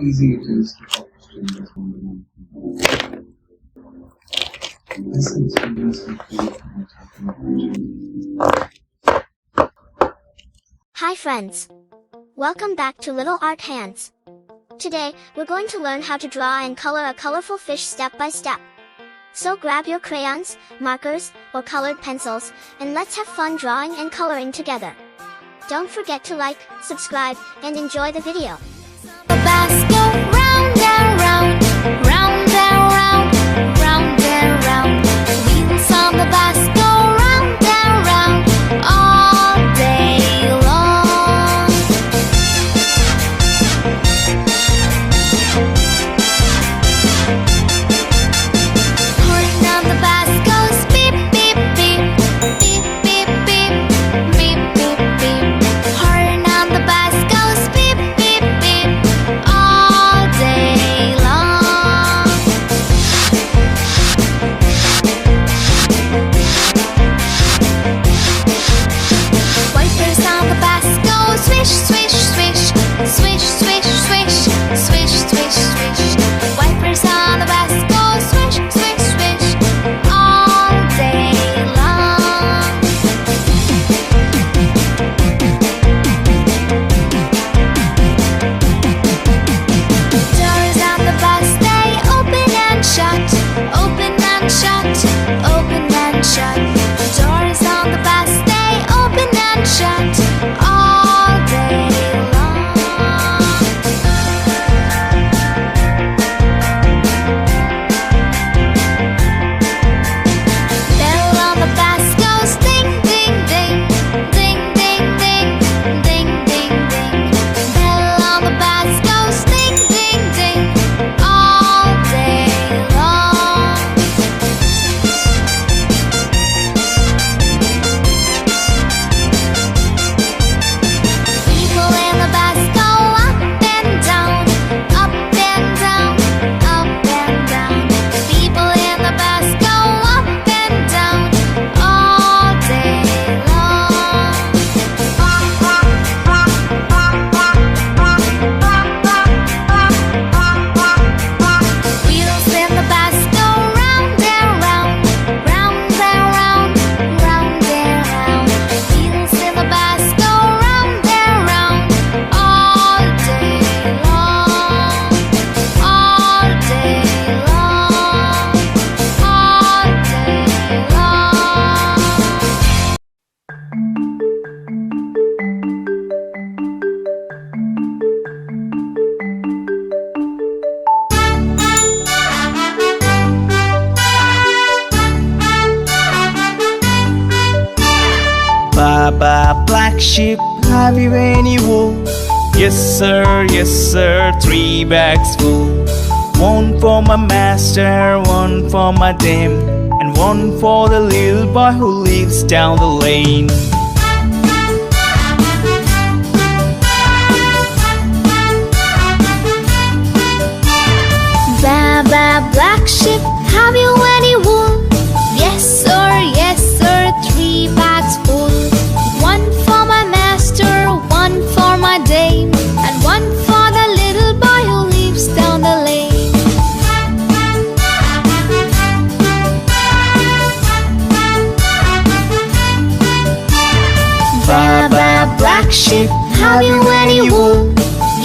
easy it is to copy strangers on the move. Lessons from this include Hi friends! Welcome back to Little Art Hands. Today, we're going to learn how to draw and color a colorful fish step by step. So grab your crayons, markers, or colored pencils, and let's have fun drawing and coloring together. Don't forget to like, subscribe, and enjoy the video. The bus go round and round, round and round, round and round. Wheels on the bus go round and round all day long. Horn on the bus goes beep beep beep, beep beep beep, beep beep beep. Horn on the bus goes beep beep beep all day long. Wipers on the bus go swish swish swish, swish swish swish, swish swish swish. Wipers on the bus go swish swish swish all day long. Doors on the bus they open and shut, open and shut, open and shut. Doors on the bus they open and shut all day long. Bell on the bus goes ding ding ding, ding ding ding, ding ding ding. Bell on the bus goes ding ding ding all day long. People in the bus go up and down, up and down, up and down. People in the bus go up and down all day long. Wheels in the bus go round and round, round and round, round and round. Wheels in the bus go round and round all day long, all day long, all day long. Baba, black sheep, have you any wool? Yes sir, 3 bags full. One for my master, one for my dame, and one for the little boy who lives down the lane. Baba, black sheep, have you any wool? Yes sir, 3 bags full. One for my master, one for my dame, and one for the little boy who lives down the lane. Baba, black sheep, have you any wool?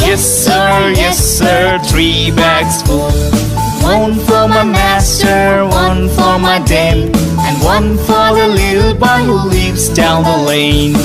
Yes sir, 3 bags full. One for my master, one for my dame, and one for the little boy who lives down the lane.